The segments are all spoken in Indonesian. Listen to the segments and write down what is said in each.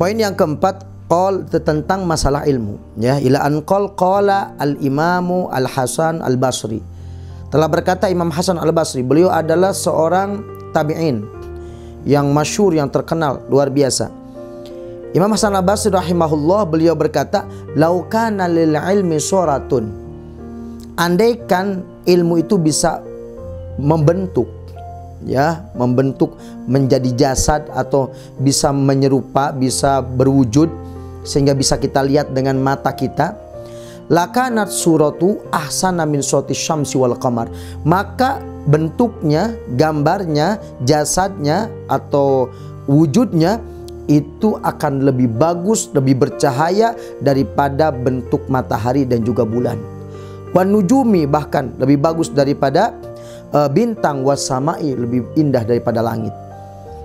Poin yang keempat, tentang masalah ilmu, ya. Ila an qala al-Imamu Al-Hasan Al-Basri. Telah berkata Imam Hasan Al-Basri, beliau adalah seorang tabi'in yang masyhur, yang terkenal, luar biasa. Imam Hasan Al-Basri rahimahullah, beliau berkata, "Lau kana lil ilmi suratun." Andaikan ilmu itu bisa membentuk, ya, membentuk menjadi jasad atau bisa menyerupa, bisa berwujud sehingga bisa kita lihat dengan mata kita, lakanat suratu ahsana min surati syamsi wal qamar. Maka bentuknya, gambarnya, jasadnya atau wujudnya itu akan lebih bagus, lebih bercahaya daripada bentuk matahari dan juga bulan. Wan nujumi, bahkan lebih bagus daripada bintang, wasamai, lebih indah daripada langit.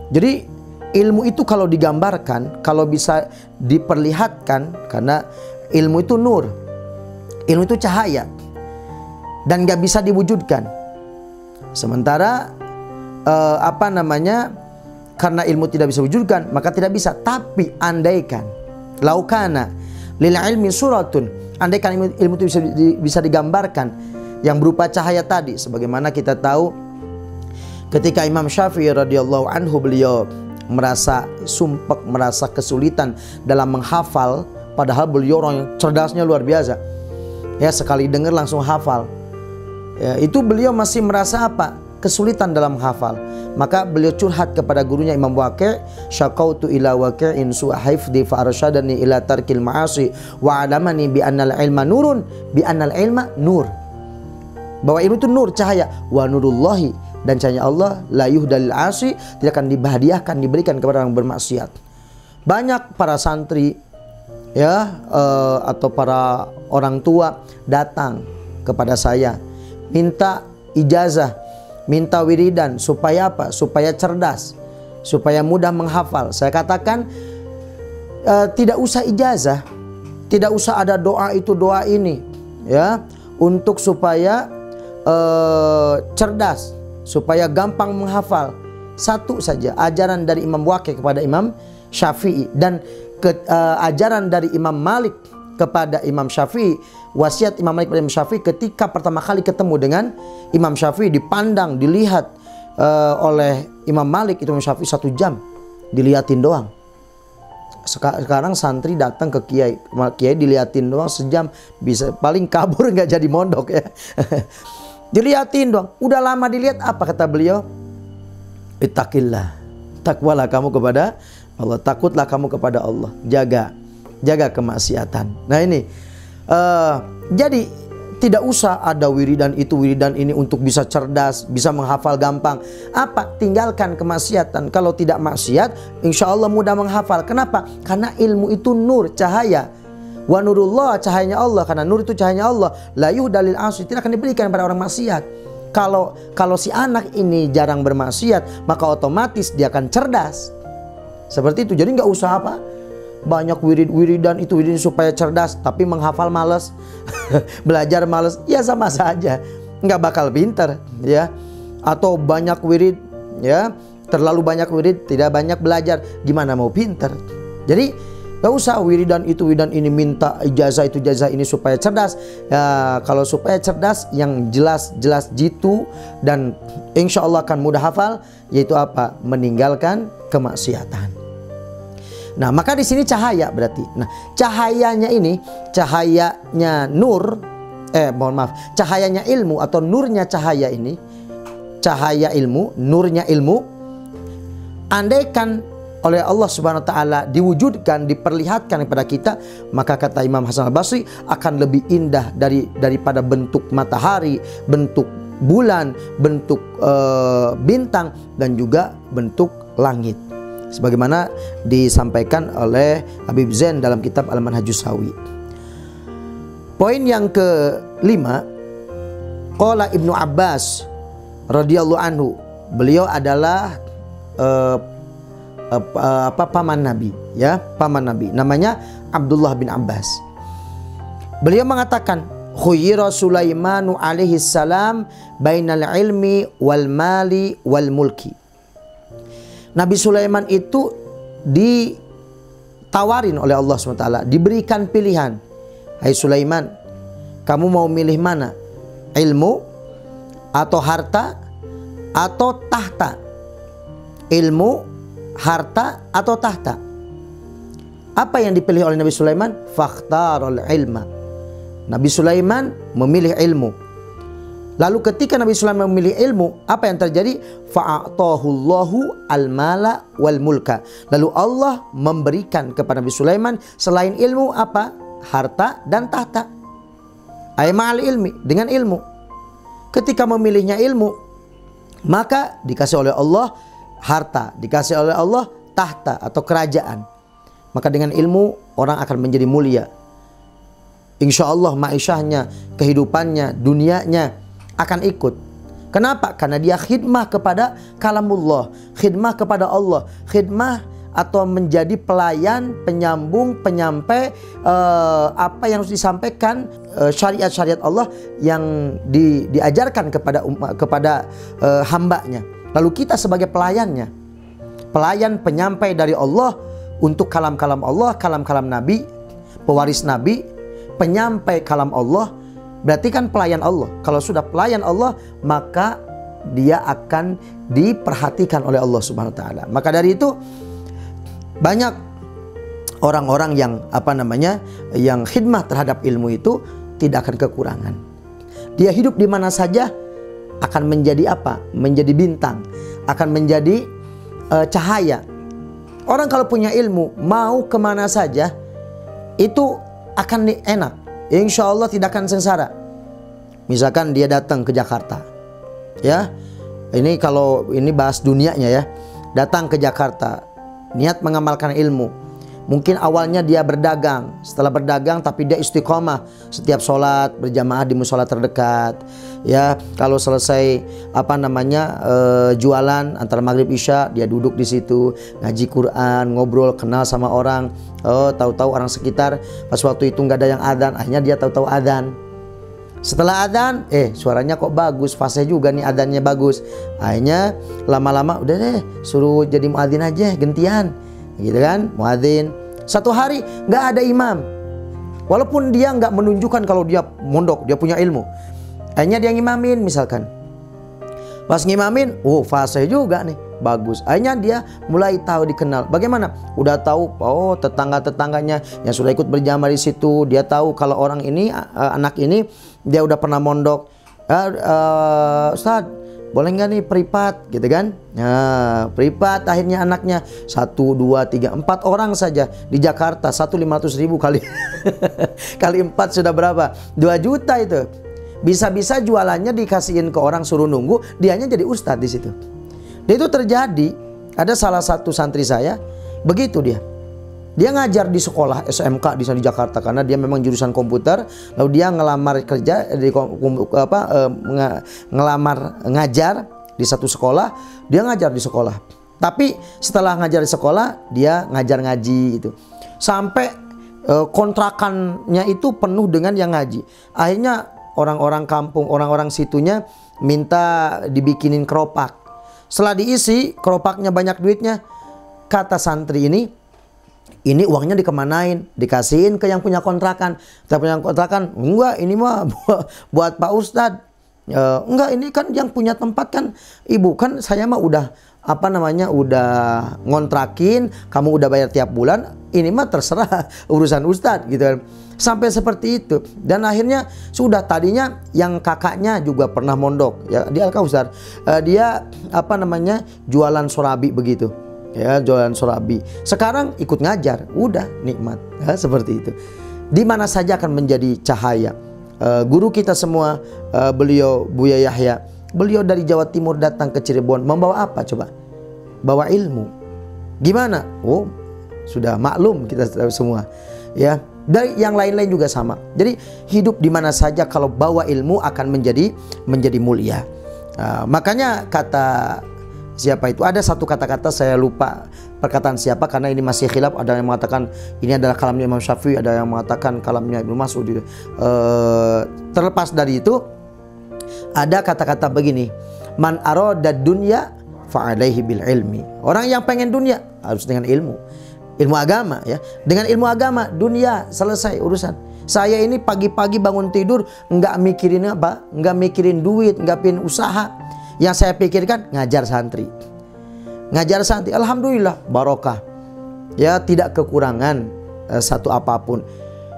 Jadi ilmu itu kalau digambarkan, kalau bisa diperlihatkan, karena ilmu itu nur, ilmu itu cahaya, dan gak bisa diwujudkan. Sementara karena ilmu tidak bisa diwujudkan, maka tidak bisa. Tapi andaikan, laukana lil ilmi suratun, andaikan ilmu itu bisa digambarkan, yang berupa cahaya tadi. Sebagaimana kita tahu ketika Imam Syafi'i radhiyallahu anhu, beliau merasa sumpek, merasa kesulitan dalam menghafal, padahal beliau orang yang cerdasnya luar biasa, ya, sekali dengar langsung hafal, ya. Itu beliau masih merasa apa? Kesulitan dalam menghafal. Maka beliau curhat kepada gurunya Imam Waqi', syaqautu ila waqi'in su'a hifdhi fa arsyadani ila tarkil ma'asi wa 'alamani bi annal ilma nurun, bi annal ilma nur. Bahwa ilmu itu nur, cahaya, wa nurullahi, dan cahaya Allah la yuhdal asi, tidak akan dibahadiahkan, diberikan kepada orang bermaksiat. Banyak para santri, ya, atau para orang tua datang kepada saya minta ijazah, minta wiridan, supaya apa? Supaya cerdas, supaya mudah menghafal. Saya katakan tidak usah ijazah, tidak usah ada doa itu doa ini, ya, untuk supaya cerdas, supaya gampang menghafal. Satu saja, ajaran dari Imam Waqi' kepada Imam Syafi'i, dan ajaran dari Imam Malik kepada Imam Syafi'i. Wasiat Imam Malik kepada Imam Syafi'i ketika pertama kali ketemu dengan Imam Syafi'i, dipandang, dilihat oleh Imam Malik, itu Imam Syafi'i 1 jam dilihatin doang. Sekarang santri datang ke kiai, kiai dilihatin doang sejam, bisa paling kabur, nggak jadi mondok, ya. Dilihatin doang, udah lama dilihat, apa kata beliau? Ittaqillah, takwalah kamu kepada Allah, takutlah kamu kepada Allah, jaga kemaksiatan. Nah ini, jadi tidak usah ada wiridan itu, wiridan ini untuk bisa cerdas, bisa menghafal gampang. Apa? Tinggalkan kemaksiatan. Kalau tidak maksiat, insya Allah mudah menghafal. Kenapa? Karena ilmu itu nur, cahaya. Wa nurullah, cahayanya Allah. Karena nur itu cahayanya Allah. La yuhdalil asi, tidak akan diberikan pada orang maksiat. Kalau si anak ini jarang bermaksiat, maka otomatis dia akan cerdas. Seperti itu. Jadi nggak usah apa, banyak wiridan itu, wiridan supaya cerdas, tapi menghafal males, belajar males, ya sama saja, nggak bakal pinter, ya. Atau banyak wirid, ya, terlalu banyak wirid, tidak banyak belajar, gimana mau pinter? Jadi gak usah wiridan itu, wiridan ini, minta ijazah itu, ijazah ini supaya cerdas. Ya, kalau supaya cerdas, yang jelas-jelas jitu dan insya Allah akan mudah hafal, yaitu apa? Meninggalkan kemaksiatan. Nah, maka di sini cahaya berarti. Nah, cahayanya ini, cahayanya nur, cahayanya ilmu atau nurnya cahaya ini, cahaya ilmu, nurnya ilmu, andaikan oleh Allah Subhanahu wa taala diwujudkan, diperlihatkan kepada kita, maka kata Imam Hasan Al-Basri akan lebih indah daripada bentuk matahari, bentuk bulan, bentuk bintang, dan juga bentuk langit. Sebagaimana disampaikan oleh Habib Zain dalam kitab Al-Manhajus Sawi. Poin yang kelima, qala Ibnu Abbas radhiyallahu anhu, beliau adalah paman Nabi, ya, paman Nabi, namanya Abdullah bin Abbas. Beliau mengatakan, khuyira Sulaimanu alaihi salam bainal ilmi wal mali wal mulki. Nabi Sulaiman itu ditawarin oleh Allah SWT, diberikan pilihan. Hai Sulaiman, kamu mau milih mana? Ilmu atau harta atau tahta? Ilmu, harta atau tahta? Apa yang dipilih oleh Nabi Sulaiman? Fakhtarul ilma. Nabi Sulaiman memilih ilmu. Lalu ketika Nabi Sulaiman memilih ilmu, apa yang terjadi? Fa'atahullahu al-mala wal mulka. Lalu Allah memberikan kepada Nabi Sulaiman selain ilmu apa? Harta dan tahta. Ay ma'al ilmi, dengan ilmu. Ketika memilihnya ilmu, maka dikasih oleh Allah harta, dikasih oleh Allah tahta atau kerajaan. Maka dengan ilmu orang akan menjadi mulia. Insya Allah ma'isyahnya, kehidupannya, dunianya akan ikut. Kenapa? Karena dia khidmah kepada kalamullah, khidmah kepada Allah, khidmah atau menjadi pelayan, penyambung, penyampai apa yang harus disampaikan, syariat-syariat Allah yang diajarkan kepada hambanya. Lalu kita sebagai pelayannya, pelayan penyampai dari Allah untuk kalam-kalam Allah, kalam-kalam Nabi, pewaris Nabi, penyampai kalam Allah, berarti kan pelayan Allah. Kalau sudah pelayan Allah, maka dia akan diperhatikan oleh Allah Subhanahu wa taala. Maka dari itu banyak orang-orang yang yang khidmah terhadap ilmu itu tidak akan kekurangan. Dia hidup di mana saja akan menjadi apa? Menjadi bintang, akan menjadi cahaya. Orang kalau punya ilmu, mau kemana saja itu akan enak. Insya Allah tidak akan sengsara. Misalkan dia datang ke Jakarta, ya, ini kalau ini bahas dunianya ya, datang ke Jakarta, niat mengamalkan ilmu. Mungkin awalnya dia berdagang, setelah berdagang tapi dia istiqomah, setiap sholat berjamaah di musola terdekat. Ya, kalau selesai jualan antara maghrib isya, dia duduk di situ ngaji Quran, ngobrol, kenal sama orang. Oh, tahu-tahu orang sekitar pas waktu itu nggak ada yang adzan, akhirnya dia tahu-tahu adzan. Setelah adzan, suaranya kok bagus, fasih juga nih, adzannya bagus. Akhirnya lama-lama udah deh, suruh jadi muadzin aja, gantian. Gitu kan, muadzin. Satu hari nggak ada imam, walaupun dia nggak menunjukkan kalau dia mondok, dia punya ilmu. Akhirnya dia ngimamin misalkan. Pas ngimamin, fasih juga nih, bagus. Akhirnya dia mulai tahu, dikenal. Bagaimana? Udah tahu, tetangga-tetangganya yang sudah ikut berjamaah di situ, dia tahu kalau orang ini, anak ini, dia udah pernah mondok. Ustaz, boleh nggak nih privat, gitu kan? Nah, privat akhirnya anaknya 1, 2, 3, 4 orang saja di Jakarta. 1.500.000 kali kali 4 sudah berapa? 2 juta itu. Bisa-bisa jualannya dikasihin ke orang, suruh nunggu, dianya jadi ustadz di situ. Dan itu terjadi. Ada salah satu santri saya, begitu dia. Dia ngajar di sekolah SMK di sana di Jakarta karena dia memang jurusan komputer. Lalu dia ngelamar kerja ngelamar ngajar di satu sekolah. Dia ngajar di sekolah. Tapi setelah ngajar di sekolah, dia ngajar ngaji itu. Sampai kontrakannya itu penuh dengan yang ngaji. Akhirnya orang-orang kampung, orang-orang situnya minta dibikinin keropak. Setelah diisi, keropaknya banyak duitnya. Kata santri ini uangnya dikemanain? Dikasihin ke yang punya kontrakan. Yang punya kontrakan, enggak, ini mah buat Pak Ustadz. Enggak, ini kan yang punya tempat kan ibu. Kan saya mah udah udah ngontrakin, kamu udah bayar tiap bulan. Ini mah terserah urusan Ustadz gitu kan. Sampai seperti itu. Dan akhirnya sudah, tadinya yang kakaknya juga pernah mondok ya di Al-Kausar. Dia jualan sorabi begitu. Ya, jualan sorabi. Sekarang ikut ngajar, udah nikmat ya, seperti itu. Di mana saja akan menjadi cahaya. Guru kita semua, beliau Buya Yahya, beliau dari Jawa Timur datang ke Cirebon, membawa apa coba? Bawa ilmu. Gimana? Oh, sudah maklum kita semua. Ya, dari yang lain-lain juga sama. Jadi hidup di mana saja kalau bawa ilmu akan menjadi mulia. Makanya kata siapa itu, ada satu kata-kata saya lupa perkataan siapa karena ini masih khilaf. Ada yang mengatakan ini adalah kalamnya Imam Syafi'i, ada yang mengatakan kalamnya Ibnu Mas'ud. Terlepas dari itu, ada kata-kata begini, man arada dunya fa'alaihi bil ilmi. Orang yang pengen dunia harus dengan ilmu. ilmu agama ya. Dengan ilmu agama dunia selesai urusan. Saya ini pagi-pagi bangun tidur nggak mikirin apa, nggak mikirin duit, nggak pikirin usaha. Yang saya pikirkan ngajar santri. Ngajar santri, alhamdulillah barokah. Ya, tidak kekurangan satu apapun.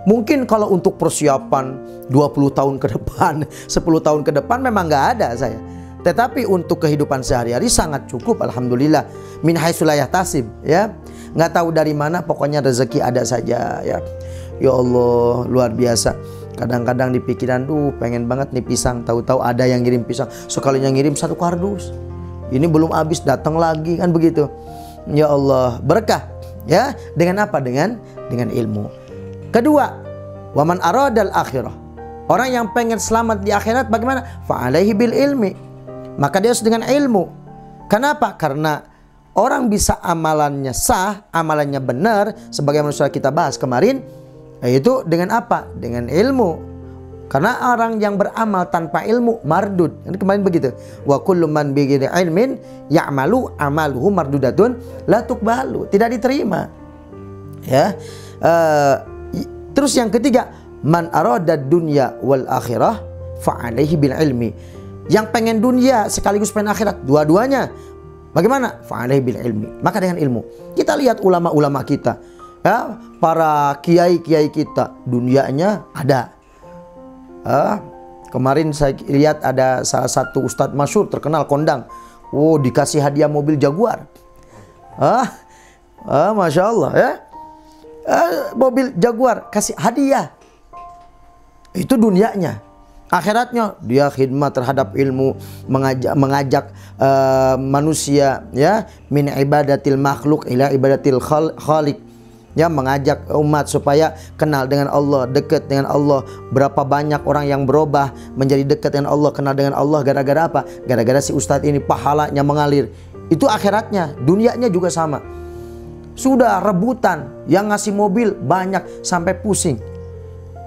Mungkin kalau untuk persiapan 20 tahun ke depan, 10 tahun ke depan memang nggak ada saya. Tetapi untuk kehidupan sehari-hari sangat cukup, alhamdulillah. Min haitsu la yahtasib, ya. Nggak tahu dari mana, pokoknya rezeki ada saja ya. Ya Allah, luar biasa. Kadang-kadang di pikiran tuh pengen banget nih pisang, tahu-tahu ada yang ngirim pisang. Sekalinya ngirim 1 kardus. Ini belum habis datang lagi, kan begitu. Ya Allah, berkah ya. Dengan apa? Dengan ilmu. Kedua, waman aradal akhirah. Orang yang pengen selamat di akhirat bagaimana? Fa'alaihi bil ilmi. Maka dia harus dengan ilmu. Kenapa? Karena orang bisa amalannya sah, amalannya benar, sebagaimana sudah kita bahas kemarin, yaitu dengan apa? Dengan ilmu. Karena orang yang beramal tanpa ilmu mardud. Ini kemarin begitu. Wa kullu man bighairi ilmin ya'malu amaluhu mardudatun la tuqbalu. Tidak diterima. Ya. Terus yang ketiga, man arada dunya wal akhirah fa'alaihi bil ilmi. Yang pengen dunia sekaligus pengen akhirat, dua-duanya. Bagaimana? Fa'alaihi bil ilmi. Maka dengan ilmu. Kita lihat ulama-ulama kita, ya, para kiai-kiai kita, dunianya ada. Kemarin saya lihat ada salah satu ustadz masyhur terkenal kondang. Oh, dikasih hadiah mobil Jaguar. Masya Allah ya. Mobil Jaguar kasih hadiah. Itu dunianya. Akhiratnya dia khidmat terhadap ilmu, mengajak manusia ya, min ibadatil makhluk ila ibadatil khaliq. Ya, mengajak umat supaya kenal dengan Allah, dekat dengan Allah. Berapa banyak orang yang berubah menjadi dekat dengan Allah, kenal dengan Allah gara-gara apa? Gara-gara si ustadz ini pahalanya mengalir. Itu akhiratnya. Dunianya juga sama. Sudah rebutan, yang ngasih mobil banyak sampai pusing.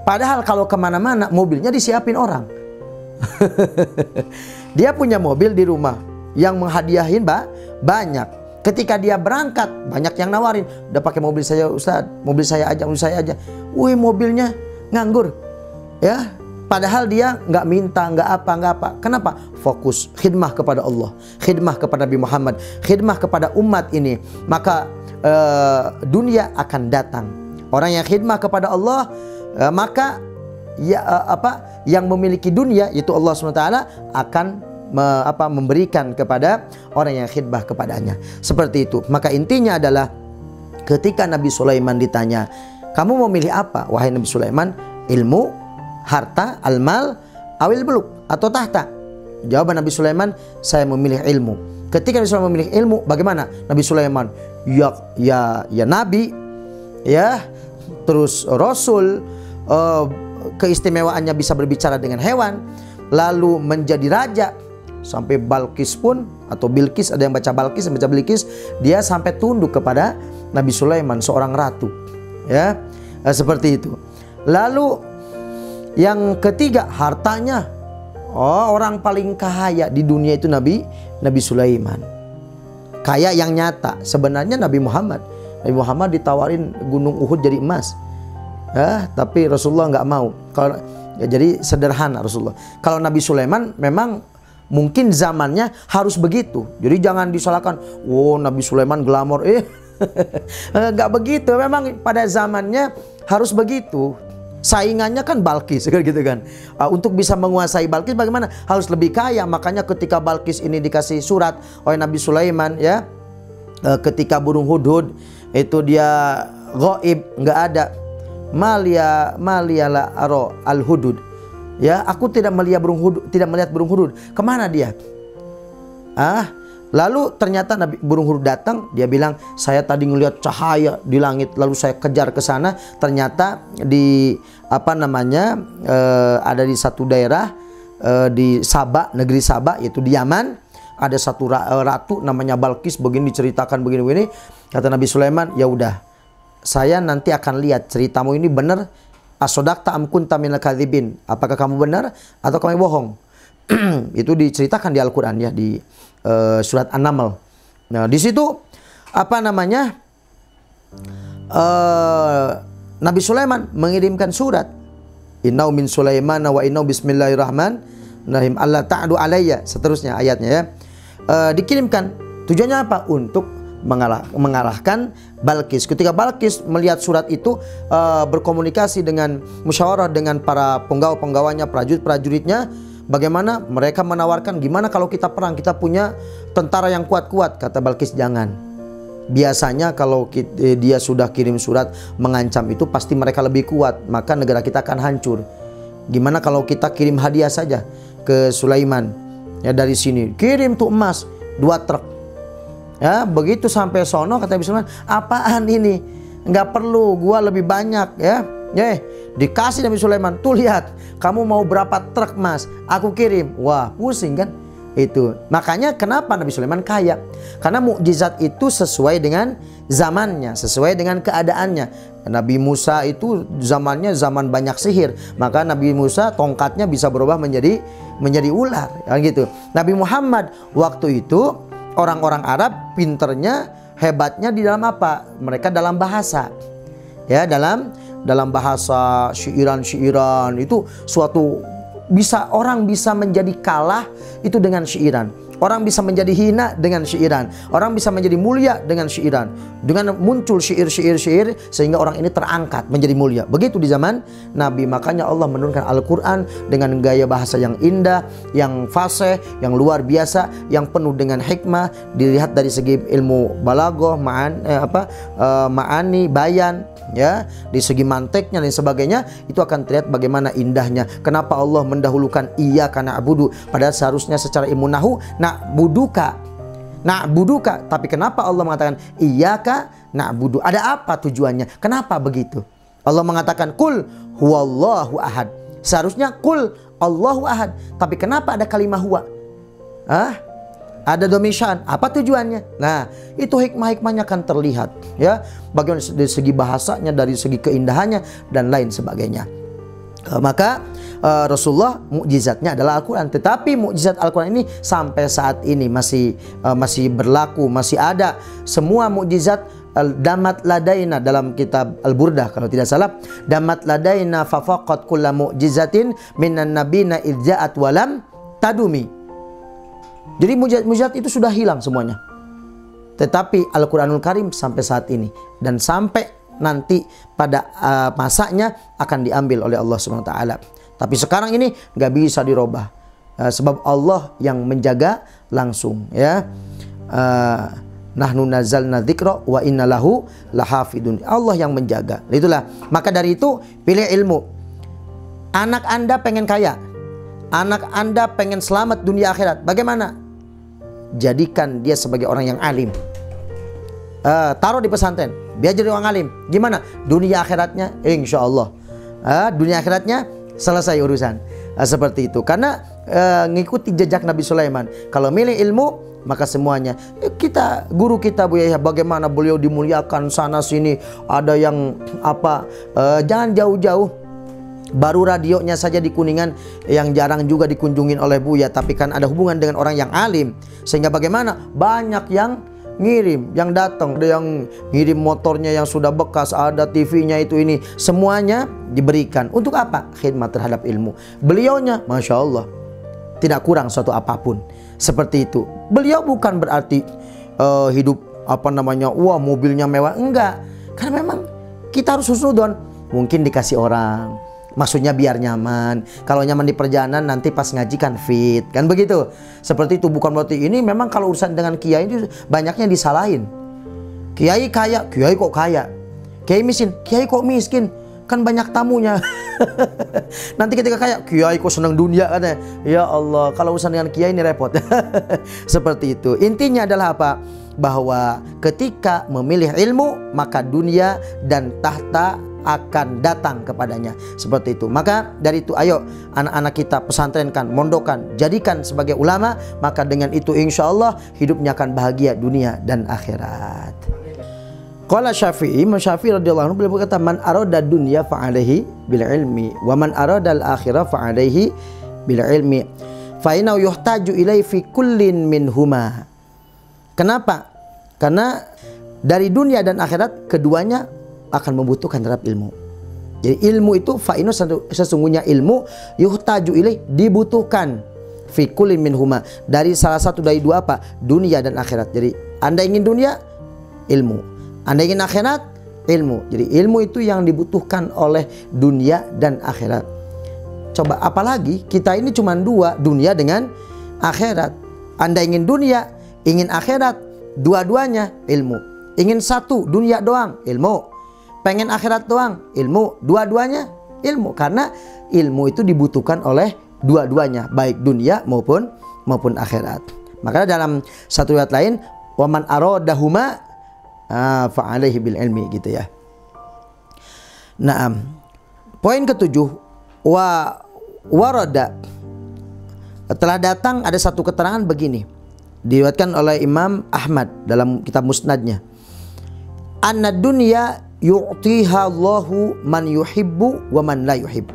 Padahal kalau kemana-mana mobilnya disiapin orang. Dia punya mobil di rumah, yang menghadiahin banyak. Ketika dia berangkat, banyak yang nawarin, udah pakai mobil saya Ustaz, mobil saya aja, wih mobilnya nganggur, ya. Padahal dia nggak minta, nggak apa. Kenapa? Fokus khidmah kepada Allah, khidmah kepada Nabi Muhammad, khidmah kepada umat ini. Maka dunia akan datang. Orang yang khidmah kepada Allah, maka ya yang memiliki dunia, yaitu Allah SWT akan memberikan kepada orang yang khidmah kepadanya. Seperti itu. Maka intinya adalah ketika Nabi Sulaiman ditanya, kamu mau milih apa wahai Nabi Sulaiman? Ilmu, harta, al-mal, awil buluk, atau tahta? Jawaban Nabi Sulaiman, saya memilih ilmu. Ketika Nabi Sulaiman memilih ilmu, bagaimana? Nabi Sulaiman ya nabi, ya, terus rasul, keistimewaannya bisa berbicara dengan hewan, lalu menjadi raja. Sampai Balkis pun, atau Bilqis, ada yang baca Balkis, yang baca Bilqis, dia sampai tunduk kepada Nabi Sulaiman, seorang ratu, ya, seperti itu. Lalu yang ketiga, hartanya. Orang paling kaya di dunia itu Nabi Sulaiman. Kaya yang nyata. Sebenarnya Nabi Muhammad ditawarin gunung Uhud jadi emas, ya, tapi Rasulullah nggak mau. Kalau ya, jadi sederhana Rasulullah. Kalau Nabi Sulaiman memang mungkin zamannya harus begitu. Jadi jangan disalahkan, oh Nabi Sulaiman glamor. Nggak begitu. Memang pada zamannya harus begitu. Saingannya kan Balkis, gitu kan. Untuk bisa menguasai Balkis bagaimana? Harus lebih kaya. Makanya ketika Balkis ini dikasih surat oleh Nabi Sulaiman, ya, ketika burung hudhud itu dia ghaib, nggak ada. Maliyala aro al hudud. Ya, aku tidak melihat burung hudud. Kemana dia? Lalu ternyata burung hudud datang. Dia bilang, saya tadi ngelihat cahaya di langit. Lalu saya kejar ke sana. Ternyata di ada di satu daerah di Sabah, negeri Sabah, yaitu di Yaman. Ada satu ratu namanya Balkis. Begini diceritakan begini-begini. Kata Nabi Sulaiman, ya udah, saya nanti akan lihat ceritamu ini benar. Asodakta am kunta minal kadzibin. Apakah kamu benar atau kamu bohong? Itu diceritakan di Al-Qur'an, ya, di surat An-Naml. Nah, di situ Nabi Sulaiman mengirimkan surat, Innau min Sulaiman wa innau bismillahirrahmanirrahim Allah ta'adu alayya, seterusnya ayatnya ya. Dikirimkan, tujuannya apa? Untuk mengalahkan Balqis. Ketika Balqis melihat surat itu, berkomunikasi dengan musyawarah dengan para penggawa-penggawanya, prajurit-prajuritnya, bagaimana mereka menawarkan, gimana kalau kita perang, kita punya tentara yang kuat-kuat. Kata Balqis, jangan. Biasanya kalau dia sudah kirim surat mengancam itu, pasti mereka lebih kuat, maka negara kita akan hancur. Gimana kalau kita kirim hadiah saja ke Sulaiman, ya, dari sini kirim tuh emas 2 truk. Ya, begitu sampai sono kata Nabi Sulaiman, apaan ini? Nggak perlu, gua lebih banyak ya. Dikasih Nabi Sulaiman, tuh lihat, kamu mau berapa truk emas? Aku kirim. Wah, pusing kan? Itu. Makanya kenapa Nabi Sulaiman kaya? Karena mukjizat itu sesuai dengan zamannya, sesuai dengan keadaannya. Nabi Musa itu zamannya zaman banyak sihir, maka Nabi Musa tongkatnya bisa berubah menjadi ular, ya gitu. Nabi Muhammad waktu itu orang-orang Arab pinternya, hebatnya di dalam apa? Mereka dalam bahasa. Ya, dalam bahasa syairan-syairan itu suatu bisa, orang bisa menjadi kalah itu dengan syairan. Orang bisa menjadi hina dengan syairan. Orang bisa menjadi mulia dengan syairan. Dengan muncul syair-syair sehingga orang ini terangkat menjadi mulia. Begitu di zaman Nabi. Makanya Allah menurunkan Al-Quran dengan gaya bahasa yang indah, yang fasih, yang luar biasa, yang penuh dengan hikmah. Dilihat dari segi ilmu balaghah, ma'ani, bayan, ya, di segi manteknya dan sebagainya, itu akan terlihat bagaimana indahnya. Kenapa Allah mendahulukan iyyaka na'budu, padahal seharusnya secara ilmu nahwu na'buduka, tapi kenapa Allah mengatakan iyyaka na'budu? Ada apa tujuannya? Kenapa begitu? Allah mengatakan kul huwallahu ahad, seharusnya kul Allahu ahad, tapi kenapa ada kalimah huwa? Ada domisyan, apa tujuannya? Nah, itu hikmah-hikmahnya akan terlihat, ya, bagaimana dari segi bahasanya, dari segi keindahannya dan lain sebagainya. Maka Rasulullah mukjizatnya adalah Al-Quran. Tetapi mukjizat Al-Quran ini sampai saat ini masih berlaku, masih ada. Semua mukjizat damat ladaina dalam kitab Al-Burdah kalau tidak salah, damat ladaina fafaqat kulla mu'jizatin minan nabina idza'at walam tadumi. Jadi mukjizat itu sudah hilang semuanya. Tetapi Al-Quranul Karim sampai saat ini dan sampai nanti pada masanya akan diambil oleh Allah SWT. Tapi sekarang ini nggak bisa dirubah, sebab Allah yang menjaga langsung, ya. Nahnu nazzalna dzikra wa inna lahu lahafidun. Allah yang menjaga. Itulah. Maka dari itu pilih ilmu. Anak Anda pengen kaya, anak Anda pengen selamat dunia akhirat. Bagaimana? Jadikan dia sebagai orang yang alim. Taruh di pesantren, biar jadi orang alim. Gimana? Dunia akhiratnya insya Allah, dunia akhiratnya selesai urusan. Seperti itu. Karena ngikuti jejak Nabi Sulaiman. Kalau milih ilmu, maka semuanya. Guru kita Bu Yahya, bagaimana beliau dimuliakan sana sini. Ada yang apa, jangan jauh-jauh. Baru radionya saja di Kuningan yang jarang juga dikunjungin oleh Buya, tapi kan ada hubungan dengan orang yang alim. Sehingga bagaimana? Banyak yang ngirim, yang datang, ada yang ngirim motornya yang sudah bekas, ada TV-nya itu ini, semuanya diberikan. Untuk apa? Khidmat terhadap ilmu. Beliaunya, Masya Allah, tidak kurang suatu apapun. Seperti itu. Beliau bukan berarti hidup wah mobilnya mewah, enggak. Karena memang kita harus husnudon. Mungkin dikasih orang, maksudnya biar nyaman. Kalau nyaman di perjalanan, nanti pas ngaji kan fit, kan begitu. Seperti itu. Bukan berarti ini memang kalau urusan dengan kiai itu banyaknya disalahin. Kiai kaya, kiai kok kaya. Kiai miskin, kiai kok miskin. Kan banyak tamunya. Nanti ketika kaya, kiai kok senang dunia katanya. Ya Allah, kalau urusan dengan kiai ini repot. Seperti itu. Intinya adalah apa? Bahwa ketika memilih ilmu, maka dunia dan tahta akan datang kepadanya. Seperti itu. Maka dari itu, ayo anak-anak kita pesantrenkan, mondokan, jadikan sebagai ulama. Maka dengan itu insya Allah hidupnya akan bahagia dunia dan akhirat. Qala Syafi'i, Imam Syafi'i radhiyallahu anhu beliau berkata, man arada dunya fa'alaihi bil ilmi wa man arada al akhirah fa'alaihi bil ilmi fa innahu yuhtaju ilaihi fi kullin minhuma. Kenapa? Karena dari dunia dan akhirat, keduanya akan membutuhkan terhadap ilmu. Jadi ilmu itu fa'inu, sesungguhnya ilmu yuhtaju ilaih, dibutuhkan fi kulli minhuma, dari salah satu dari dua apa? Dunia dan akhirat. Jadi Anda ingin dunia, ilmu. Anda ingin akhirat, ilmu. Jadi ilmu itu yang dibutuhkan oleh dunia dan akhirat. Coba apalagi kita ini cuma dua, dunia dengan akhirat. Anda ingin dunia, ingin akhirat, dua-duanya ilmu. Ingin satu, dunia doang, ilmu. Pengen akhirat doang, ilmu. Dua-duanya ilmu. Karena ilmu itu dibutuhkan oleh dua-duanya, baik dunia maupun akhirat. Maka dalam satu riwayat lain, waman aradahuma fa'alaihi bil ilmi, gitu ya. Nah, poin ketujuh, warada, telah datang ada satu keterangan begini, diriwayatkan oleh Imam Ahmad dalam kitab Musnadnya. Anna dunya yu'tiha Allahu man yuhibbu wa man la yuhib.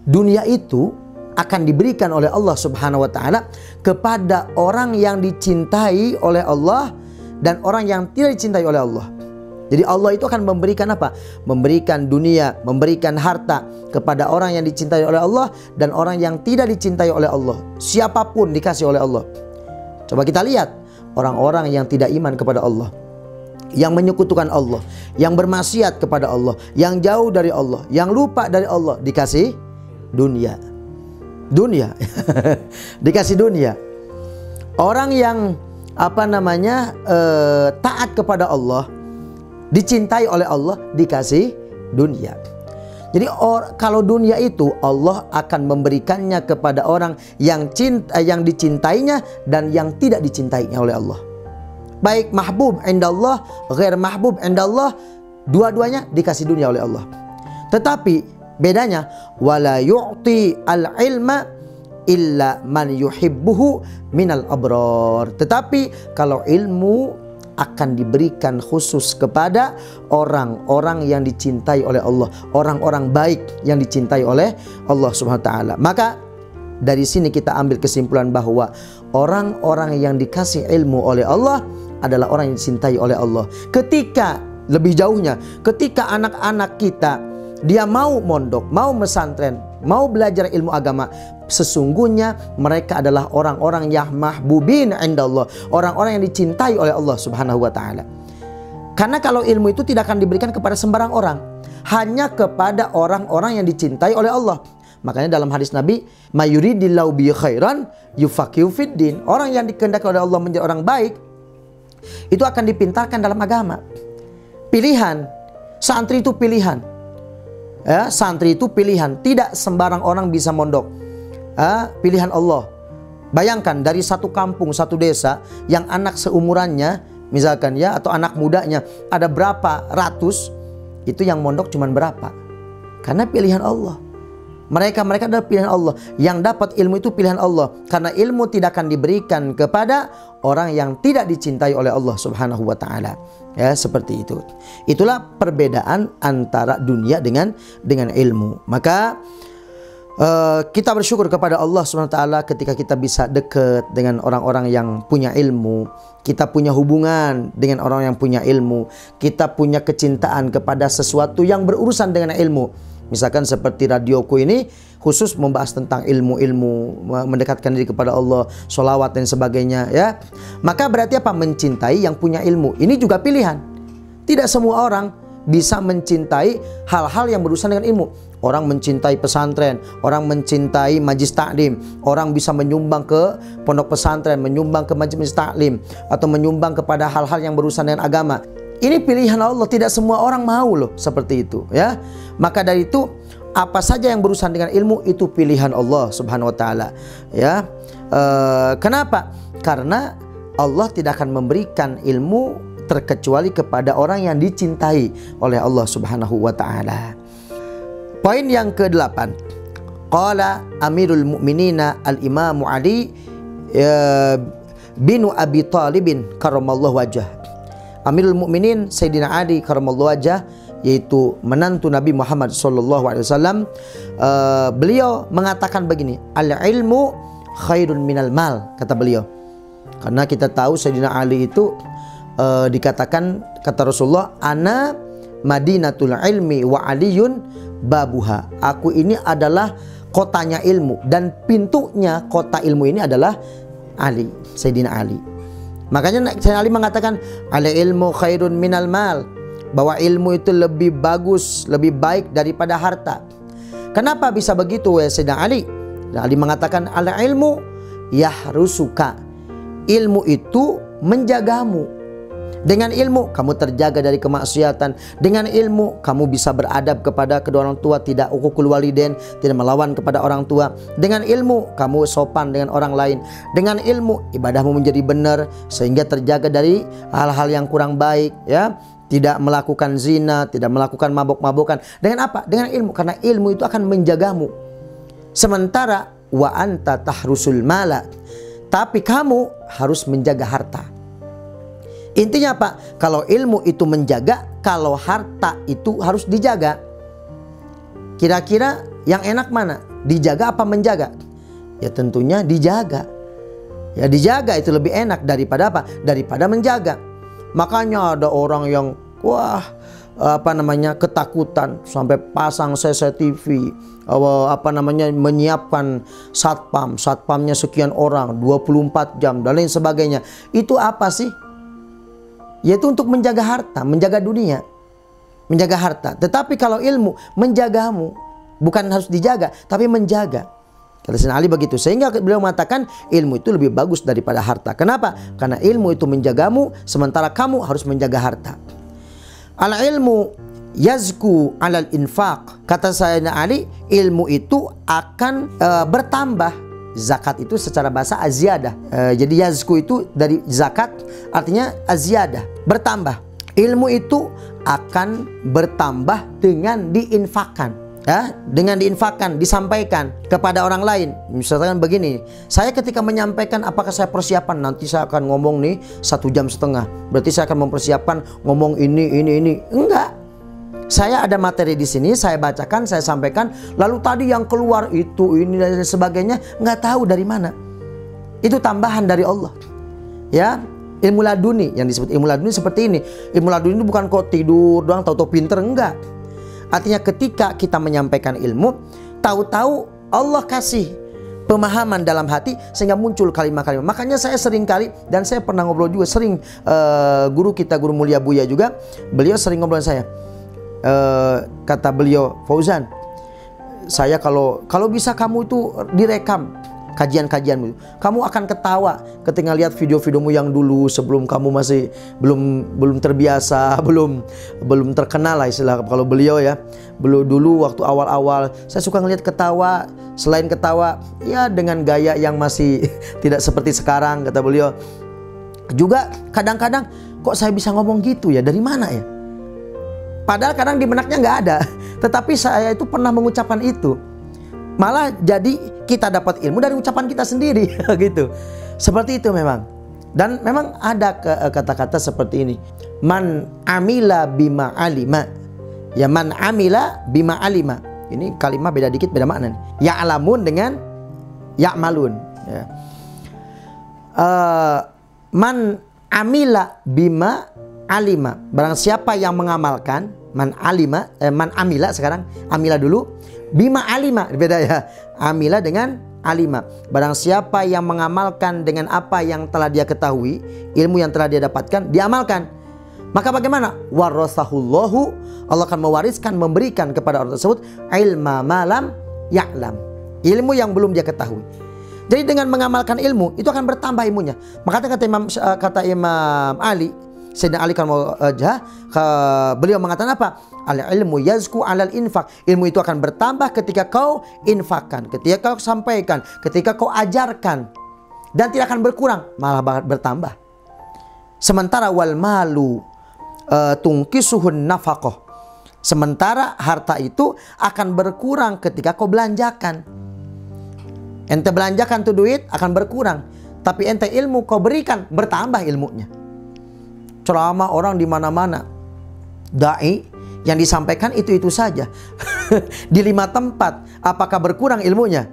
Dunia itu akan diberikan oleh Allah Subhanahu wa taala kepada orang yang dicintai oleh Allah dan orang yang tidak dicintai oleh Allah. Jadi Allah itu akan memberikan apa? Memberikan dunia, memberikan harta kepada orang yang dicintai oleh Allah dan orang yang tidak dicintai oleh Allah. Siapapun dikasih oleh Allah. Coba kita lihat orang-orang yang tidak iman kepada Allah, yang menyekutukan Allah, yang bermaksiat kepada Allah, yang jauh dari Allah, yang lupa dari Allah, dikasih dunia. Dunia. Dikasih dunia. Orang yang taat kepada Allah, dicintai oleh Allah, dikasih dunia. Jadi kalau dunia itu Allah akan memberikannya kepada orang yang dicintainya dan yang tidak dicintainya oleh Allah. Baik mahbub indallah, ghair mahbub indallah, dua-duanya dikasih dunia oleh Allah. Tetapi bedanya, wala yu'ti al-ilma illa man yuhibbuhu minal abrar. Tetapi kalau ilmu akan diberikan khusus kepada orang-orang yang dicintai oleh Allah, orang-orang baik yang dicintai oleh Allah Subhanahu wa taala. Maka dari sini kita ambil kesimpulan bahwa orang-orang yang dikasih ilmu oleh Allah adalah orang yang dicintai oleh Allah. Ketika lebih jauhnya, ketika anak-anak kita dia mau mondok, mau pesantren, mau belajar ilmu agama, sesungguhnya mereka adalah orang-orang yang mahbubin indallah, orang-orang yang dicintai oleh Allah Subhanahu wa taala. Karena kalau ilmu itu tidak akan diberikan kepada sembarang orang, hanya kepada orang-orang yang dicintai oleh Allah. Makanya dalam hadis Nabi, mayuridillahu bi khairan yufaqihu fiddin. Orang yang dikehendaki oleh Allah menjadi orang baik, itu akan dipintarkan dalam agama. Pilihan, santri itu pilihan. Ya, santri itu pilihan. Tidak sembarang orang bisa mondok. Pilihan Allah. Bayangkan dari satu kampung, satu desa yang anak seumurannya, misalkan ya, atau anak mudanya ada berapa ratus, itu yang mondok cuma berapa? Karena pilihan Allah. Mereka adalah pilihan Allah. Yang dapat ilmu itu pilihan Allah. Karena ilmu tidak akan diberikan kepada orang yang tidak dicintai oleh Allah Subhanahu wa taala. Ya, seperti itu. Itulah perbedaan antara dunia dengan ilmu. Maka kita bersyukur kepada Allah Subhanahu wa taala ketika kita bisa dekat dengan orang-orang yang punya ilmu. Kita punya hubungan dengan orang yang punya ilmu. Kita punya kecintaan kepada sesuatu yang berurusan dengan ilmu. Misalkan seperti radioku ini khusus membahas tentang ilmu-ilmu, mendekatkan diri kepada Allah, sholawat dan sebagainya, ya. Maka berarti apa? Mencintai yang punya ilmu. Ini juga pilihan. Tidak semua orang bisa mencintai hal-hal yang berurusan dengan ilmu. Orang mencintai pesantren, orang mencintai majlis taklim, orang bisa menyumbang ke pondok pesantren, menyumbang ke majlis taklim, atau menyumbang kepada hal-hal yang berurusan dengan agama. Ini pilihan Allah, tidak semua orang mau loh seperti itu, ya. Maka dari itu apa saja yang berurusan dengan ilmu itu pilihan Allah Subhanahu wa taala, ya. Kenapa? Karena Allah tidak akan memberikan ilmu terkecuali kepada orang yang dicintai oleh Allah Subhanahu wa taala. Poin yang ke-8. Qala Amirul Mukminina Al-Imam Ali bin Abi Thalib karramallahu wajhah. Amirul Mukminin Sayyidina Ali karramallahu wajhah, yaitu menantu Nabi Muhammad SAW, beliau mengatakan begini, al-ilmu khairun minal mal, kata beliau. Karena kita tahu Sayyidina Ali itu dikatakan kata Rasulullah, ana madinatul ilmi wa aliyun babuha. Aku ini adalah kotanya ilmu dan pintunya kota ilmu ini adalah Ali, Sayyidina Ali. Makanya Sayyidina Ali mengatakan al ilmu khairun minal mal, bahwa ilmu itu lebih bagus, lebih baik daripada harta. Kenapa bisa begitu ya Sayyidina Ali? Ali mengatakan al ilmu yahrusuka, ilmu itu menjagamu. Dengan ilmu kamu terjaga dari kemaksiatan. Dengan ilmu kamu bisa beradab kepada kedua orang tua, tidak uququl walidain, tidak melawan kepada orang tua. Dengan ilmu kamu sopan dengan orang lain. Dengan ilmu ibadahmu menjadi benar sehingga terjaga dari hal-hal yang kurang baik, ya. Tidak melakukan zina, tidak melakukan mabuk-mabukan. Dengan apa? Dengan ilmu, karena ilmu itu akan menjagamu. Sementara wa anta tahrusul mala, tapi kamu harus menjaga harta. Intinya apa? Kalau ilmu itu menjaga, kalau harta itu harus dijaga. Kira-kira yang enak mana? Dijaga apa menjaga? Ya tentunya dijaga. Ya dijaga itu lebih enak daripada apa? Daripada menjaga. Makanya ada orang yang ketakutan sampai pasang CCTV, menyiapkan satpamnya sekian orang 24 jam dan lain sebagainya. Itu apa sih? Yaitu untuk menjaga harta, menjaga dunia, menjaga harta. Tetapi kalau ilmu menjagamu, bukan harus dijaga, tapi menjaga. Kata Sayyidina Ali begitu. Sehingga beliau mengatakan ilmu itu lebih bagus daripada harta. Kenapa? Karena ilmu itu menjagamu, sementara kamu harus menjaga harta. Al ilmu yazku alal infaq. Kata Sayyidina Ali, ilmu itu akan bertambah. Zakat itu secara bahasa aziyadah. Jadi yazku itu dari zakat, artinya aziyadah, bertambah. Ilmu itu akan bertambah dengan diinfakkan, ya, dengan diinfakkan, disampaikan kepada orang lain. Misalkan begini, saya ketika menyampaikan, apakah saya persiapan nanti saya akan ngomong nih 1,5 jam, berarti saya akan mempersiapkan ngomong ini. Enggak. Saya ada materi di sini, saya bacakan, saya sampaikan. Lalu tadi yang keluar itu, ini dan sebagainya, nggak tahu dari mana. Itu tambahan dari Allah. Ya, ilmu laduni yang disebut ilmu laduni seperti ini. Ilmu laduni itu bukan kok tidur doang, tahu-tahu pinter, enggak. Artinya ketika kita menyampaikan ilmu, tahu-tahu Allah kasih pemahaman dalam hati sehingga muncul kalimat-kalimat. Makanya saya sering kali, dan saya pernah ngobrol juga sering, guru kita, Guru Mulia Buya juga, beliau sering ngobrol saya. Kata beliau, Fauzan, saya kalau bisa kamu itu direkam kajian-kajianmu, kamu akan ketawa ketika lihat video-videomu yang dulu sebelum kamu masih belum terbiasa, belum terkenal lah istilah kalau beliau ya. Belum dulu waktu awal-awal saya suka ngelihat ketawa, selain ketawa ya dengan gaya yang masih tidak seperti sekarang, kata beliau. Juga kadang-kadang kok saya bisa ngomong gitu ya, dari mana ya? Padahal kadang di benaknya nggak ada, tetapi saya itu pernah mengucapkan itu. Malah jadi kita dapat ilmu dari ucapan kita sendiri, gitu. Seperti itu memang. Dan memang ada kata-kata seperti ini. Man amila bima alima. Ya man amila bima alima. Ini kalimat beda dikit, beda makna. Ya'lamun dengan ya'malun. Ya. Man amila bima alima, barang siapa yang mengamalkan, man amila sekarang, amila dulu, bima alima, beda ya, amila dengan alima. Barang siapa yang mengamalkan dengan apa yang telah dia ketahui, ilmu yang telah dia dapatkan, diamalkan. Maka bagaimana? Warasahullahu, Allah akan mewariskan, memberikan kepada orang tersebut ilma malam ya'lam, ilmu yang belum dia ketahui. Jadi dengan mengamalkan ilmu itu akan bertambah ilmunya. Maka kata Imam Ali, Sayyidina Ali beliau mengatakan apa? Al ilmu yazku alal infak. Ilmu itu akan bertambah ketika kau infakkan, ketika kau sampaikan, ketika kau ajarkan, dan tidak akan berkurang, malah bertambah. Sementara wal malu tungkisuhun nafaqah. Sementara harta itu akan berkurang ketika kau belanjakan. Ente belanjakan tuh duit akan berkurang, tapi ente ilmu kau berikan, bertambah ilmunya. Ceramah orang di mana-mana, dai yang disampaikan itu saja. Di 5 tempat, apakah berkurang ilmunya?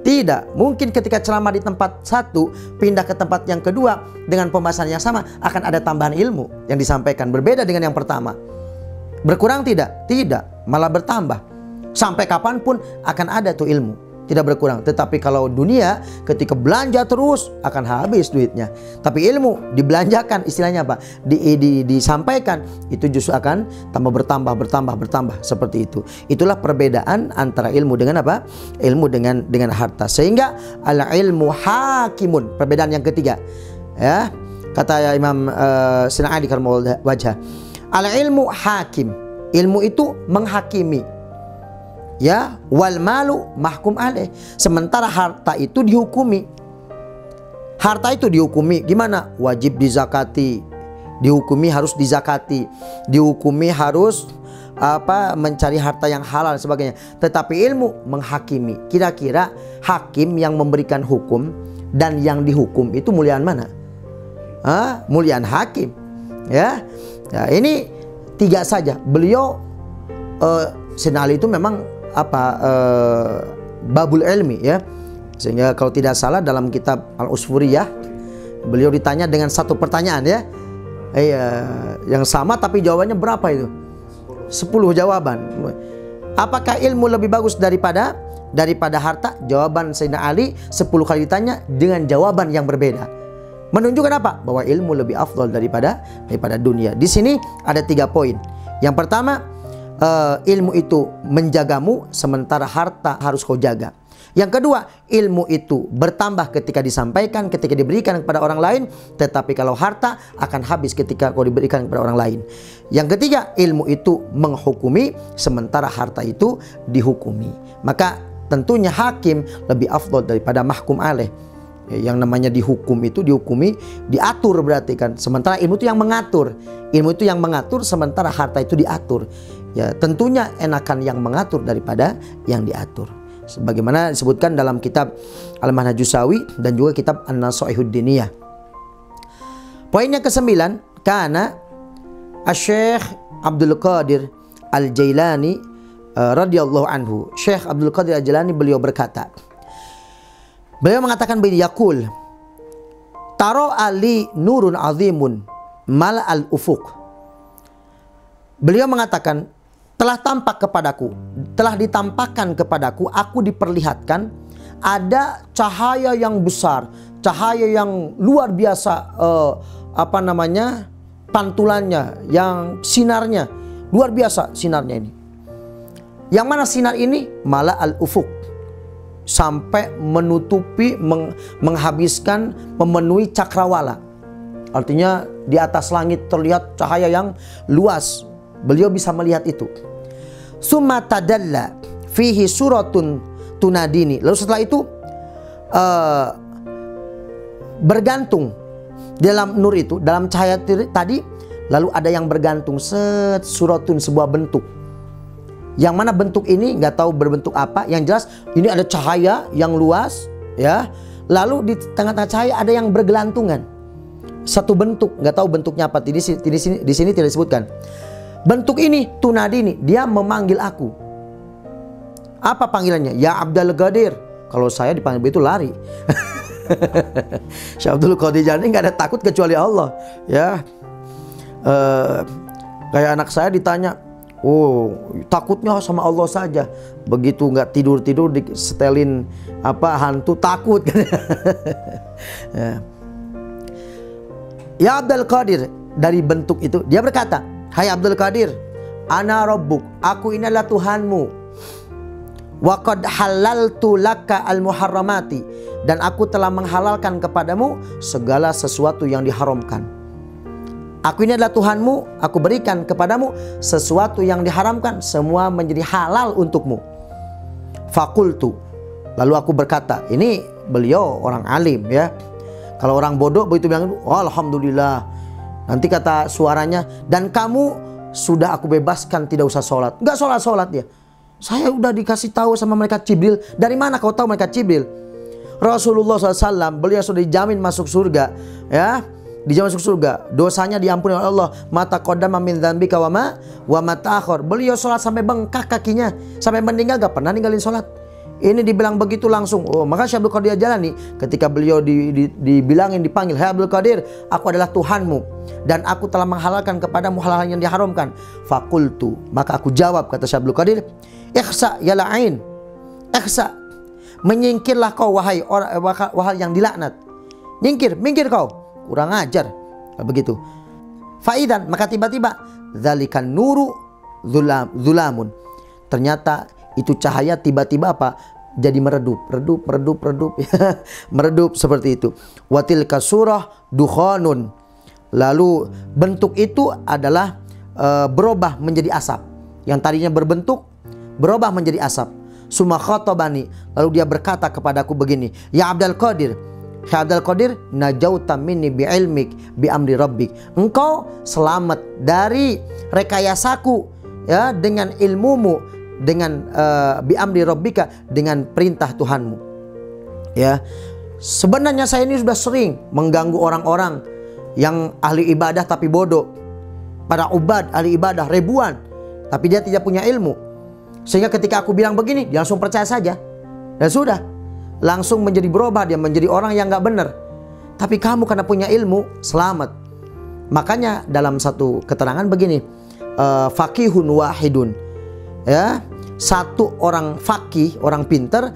Tidak. Mungkin ketika ceramah di tempat satu, pindah ke tempat yang kedua dengan pembahasan yang sama, akan ada tambahan ilmu yang disampaikan. Berbeda dengan yang pertama. Berkurang tidak? Tidak. Malah bertambah. Sampai kapanpun akan ada tuh ilmu. Tidak berkurang. Tetapi kalau dunia, ketika belanja terus, akan habis duitnya. Tapi ilmu dibelanjakan, istilahnya apa? Disampaikan, itu justru akan tambah bertambah. Seperti itu. Itulah perbedaan antara ilmu dengan apa? Ilmu dengan harta. Sehingga al-ilmu hakimun. Perbedaan yang ketiga. Ya, kata Imam Sina'adi karamahullah wajhah. Al-ilmu hakim. Ilmu itu menghakimi. Ya, wal malu mahkum alaih. Sementara harta itu dihukumi. Harta itu dihukumi gimana? Wajib dizakati, dihukumi harus dizakati, dihukumi harus mencari harta yang halal dan sebagainya. Tetapi ilmu menghakimi. Kira-kira hakim yang memberikan hukum dan yang dihukum itu muliaan mana? Muliaan hakim. Ya, ini tiga saja. Beliau Sayyidina Ali itu memang babul ilmi, ya. Sehingga kalau tidak salah dalam kitab Al-Usfuriyah, beliau ditanya dengan satu pertanyaan, ya. Yang sama tapi jawabannya berapa itu? 10 jawaban. Apakah ilmu lebih bagus daripada harta? Jawaban Sayyidina Ali 10 kali ditanya dengan jawaban yang berbeda. Menunjukkan apa? Bahwa ilmu lebih afdal daripada dunia. Di sini ada 3 poin. Yang pertama, ilmu itu menjagamu, sementara harta harus kau jaga. Yang kedua, ilmu itu bertambah ketika disampaikan, ketika diberikan kepada orang lain. Tetapi kalau harta akan habis ketika kau diberikan kepada orang lain. Yang ketiga, ilmu itu menghukumi, sementara harta itu dihukumi. Maka tentunya hakim lebih afdal daripada mahkum alaih. Yang namanya dihukum itu dihukumi, diatur berarti kan. Sementara ilmu itu yang mengatur. Ilmu itu yang mengatur, sementara harta itu diatur. Ya, tentunya enakan yang mengatur daripada yang diatur. Sebagaimana disebutkan dalam kitab Al-Manhajus Sawi dan juga kitab An-Nasaihud Diniyah. Poin yang ke-9, karena Syekh Abdul Qadir Al-Jailani radhiyallahu anhu. Syekh Abdul Qadir Al-Jailani beliau berkata, beliau mengatakan begini, yaqul taro ali nurun azimun mal al ufuq. Beliau mengatakan, telah tampak kepadaku, telah ditampakkan kepadaku, aku diperlihatkan ada cahaya yang besar, cahaya yang luar biasa, pantulannya, yang sinarnya luar biasa, sinarnya ini. Yang mana sinar ini? Mala al-ufuq, sampai menutupi, menghabiskan, memenuhi cakrawala. Artinya di atas langit terlihat cahaya yang luas. Beliau bisa melihat itu. Summa tadalla fihi suratun tunadini. Lalu setelah itu bergantung dalam nur itu, dalam cahaya tadi, lalu ada yang bergantung, suratun, sebuah bentuk. Yang mana bentuk ini nggak tahu berbentuk apa. Yang jelas ini ada cahaya yang luas, ya. Lalu di tengah-tengah cahaya ada yang bergelantungan. Satu bentuk, nggak tahu bentuknya apa. Di sini tidak disebutkan. Bentuk ini tunadini, dia memanggil aku. Apa panggilannya? Ya Abdul Qadir. Kalau saya dipanggil begitu lari. Syekh Abdul Qadir Jailani nggak ada takut kecuali Allah. Ya, kayak anak saya ditanya, oh takutnya sama Allah saja. Begitu nggak tidur disetelin hantu takut. Ya Abdul Qadir, dari bentuk itu dia berkata, hai Abdul Qadir, ana rabbuk, aku ini adalah Tuhanmu. Wa qad halaltu laka al-muharramati, dan aku telah menghalalkan kepadamu segala sesuatu yang diharamkan. Aku ini adalah Tuhanmu, aku berikan kepadamu sesuatu yang diharamkan, semua menjadi halal untukmu. Fakultu, lalu aku berkata, ini beliau orang alim, ya. Kalau orang bodoh begitu bilang, oh, alhamdulillah. Nanti kata suaranya, dan kamu sudah aku bebaskan tidak usah sholat. Enggak sholat dia. Saya udah dikasih tahu sama malaikat Jibril. Dari mana kau tahu malaikat Jibril? Rasulullah SAW, beliau sudah dijamin masuk surga, ya. Dijamin masuk surga, dosanya diampuni oleh Allah. Mata qaddama min dzambika wa ma ta'akhir. Beliau sholat sampai bengkak kakinya, sampai meninggal gak pernah ninggalin sholat. Ini dibilang begitu langsung. Oh, maka Syekh Abdul Qadir Jalani ketika beliau dibilangin, dipanggil, "Hai Abdul Qadir, aku adalah Tuhanmu dan aku telah menghalalkan kepadamu hal-hal yang diharamkan." Fakultu, maka aku jawab, kata Syekh Abdul Qadir, "Ikhsa ya la'in." Ikhsa, menyingkirlah kau wahai yang dilaknat. Minggir kau, kurang ajar. Begitu. Faidan, maka tiba-tiba dzalikan nuru zulamun. Ternyata itu cahaya tiba-tiba apa? Jadi meredup. Meredup seperti itu. Watilka surah dukhanun. Lalu bentuk itu adalah berubah menjadi asap. Yang tadinya berbentuk berubah menjadi asap. Summa khatabani, lalu dia berkata kepadaku begini, "Ya Abdul Qadir, ya Abdul Qadir, najauta minni bi'ilmik bi amri rabbik." Engkau selamat dari rekayasaku, ya, dengan ilmumu, dengan bi amri rabbika, dengan perintah Tuhanmu. Ya. Sebenarnya saya ini sudah sering mengganggu orang-orang yang ahli ibadah tapi bodoh. Para ubad ahli ibadah ribuan, tapi dia tidak punya ilmu. Sehingga ketika aku bilang begini, dia langsung percaya saja. Dan sudah, langsung menjadi berubah, dia menjadi orang yang gak benar. Tapi kamu karena punya ilmu, selamat. Makanya dalam satu keterangan begini, faqihun wahidun, ya, satu orang faqih, orang pintar,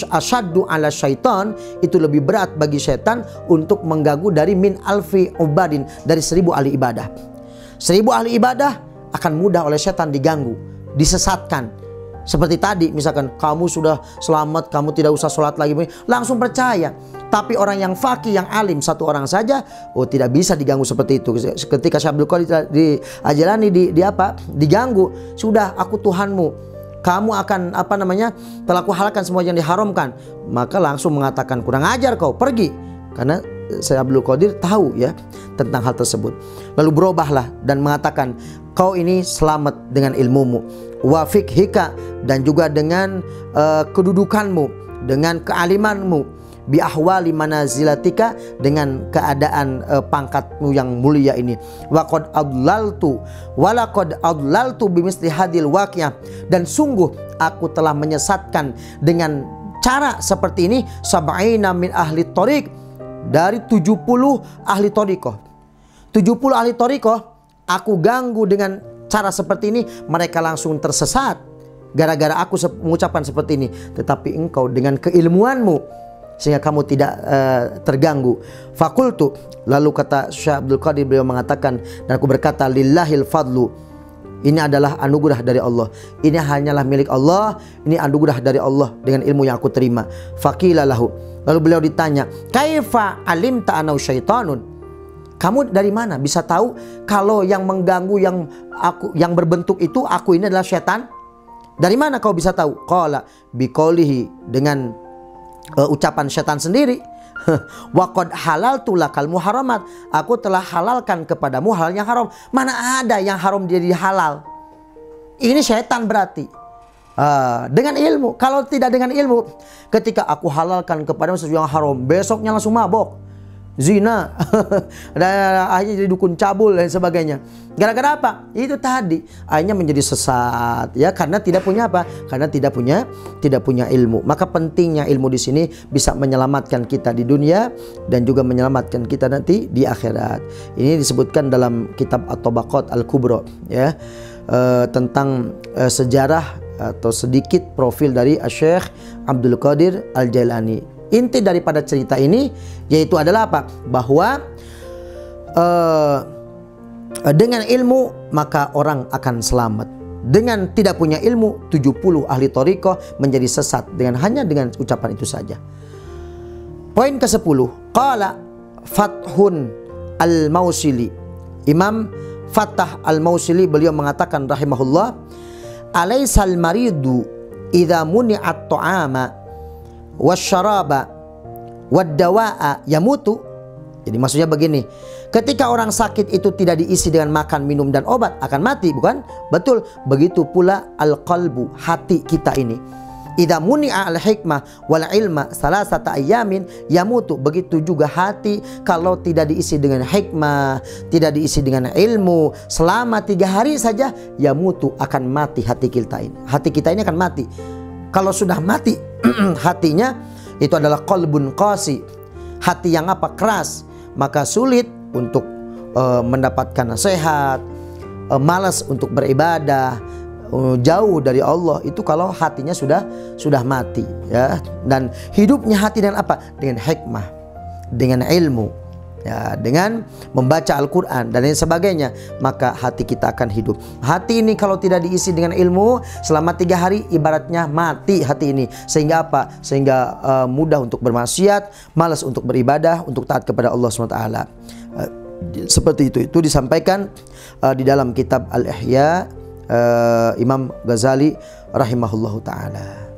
asyaddu ala syaitan, itu lebih berat bagi syaitan untuk mengganggu dari min alfi ubadin, dari 1000 ahli ibadah. 1000 ahli ibadah akan mudah oleh syaitan diganggu, disesatkan. Seperti tadi misalkan kamu sudah selamat, kamu tidak usah sholat lagi, langsung percaya. Tapi orang yang faqih, yang alim, satu orang saja, oh tidak bisa diganggu seperti itu. Ketika Syekh Abdul Qadir Jalani diganggu, sudah aku Tuhanmu, kamu akan telah kuhalalkan semua yang diharamkan, maka langsung mengatakan kurang ajar kau, pergi. Karena Syekh Abdul Qadir tahu ya tentang hal tersebut. Lalu berubahlah dan mengatakan, kau ini selamat dengan ilmumu, wa fiqhika, dan juga dengan kedudukanmu, dengan kealimanmu, bi ahwali manazilatika, dengan keadaan pangkatmu yang mulia ini. Wa qad adlaltu wa laqad adlaltu bimisli hadil waqiah, dan sungguh aku telah menyesatkan dengan cara seperti ini sab'ina min ahli thoriq, dari 70 ahli thariqah. 70 ahli thariqah aku ganggu dengan cara seperti ini, mereka langsung tersesat gara-gara aku mengucapkan seperti ini. Tetapi engkau dengan keilmuanmu sehingga kamu tidak terganggu. Fakultu, lalu kata Syekh Abdul Qadir, beliau mengatakan, dan aku berkata, lillahil fadlu, ini adalah anugerah dari Allah, ini hanyalah milik Allah, ini anugerah dari Allah dengan ilmu yang aku terima. Faqila lahu, lalu beliau ditanya, kaifa alimta anau syaitanun, kamu dari mana bisa tahu kalau yang mengganggu, yang berbentuk itu aku ini adalah syaitan? Dari mana kau bisa tahu? Qala biqaulihi, dengan ucapan syaitan sendiri. Wa qad halaltu lakal muharamat, aku telah halalkan kepadamu hal yang haram. Mana ada yang haram jadi halal? Ini syaitan berarti. Dengan ilmu. Kalau tidak dengan ilmu, ketika aku halalkan kepadamu sesuatu yang haram, besoknya langsung mabok, zina, dan akhirnya jadi dukun cabul dan sebagainya. Gara-gara apa? Itu tadi, akhirnya menjadi sesat, ya, karena tidak punya apa? Karena tidak punya ilmu. Maka pentingnya ilmu di sini bisa menyelamatkan kita di dunia dan juga menyelamatkan kita nanti di akhirat. Ini disebutkan dalam kitab At-Tabaqat Al-Kubra, ya, tentang sejarah atau sedikit profil dari Syekh Abdul Qadir Al-Jailani. Inti daripada cerita ini yaitu adalah apa? Bahwa dengan ilmu maka orang akan selamat. Dengan tidak punya ilmu, 70 ahli thariqah menjadi sesat hanya dengan ucapan itu saja. Poin ke-10, qala Fathun Al-Mausili, Imam Fathah Al-Mausili, beliau mengatakan rahimahullah, alaisal maridu idza muni'at ta'ama wasyaraba waddawa'a yamutu. Jadi maksudnya begini, ketika orang sakit itu tidak diisi dengan makan, minum, dan obat, akan mati, bukan? Betul. Begitu pula al-qalbu, hati kita ini. Idza muni'a al-hikmah wal ilma salasata ayamin yamutu. Begitu juga hati, kalau tidak diisi dengan hikmah, tidak diisi dengan ilmu, selama 3 hari saja yamutu, akan mati hati kita ini. Hati kita ini akan mati. Kalau sudah mati hatinya, itu adalah qalbun qasi, hati yang apa? Keras. Maka sulit untuk mendapatkan nasihat, malas untuk beribadah, jauh dari Allah. Itu kalau hatinya sudah mati, ya. Dan hidupnya hati dengan apa? Dengan hikmah, dengan ilmu, ya, dengan membaca Al-Quran dan lain sebagainya, maka hati kita akan hidup. Hati ini kalau tidak diisi dengan ilmu selama 3 hari, ibaratnya mati hati ini. Sehingga apa? Sehingga mudah untuk bermaksiat, malas untuk beribadah, untuk taat kepada Allah SWT. Seperti itu disampaikan di dalam kitab Al-Ihya Imam Ghazali rahimahullahu ta'ala.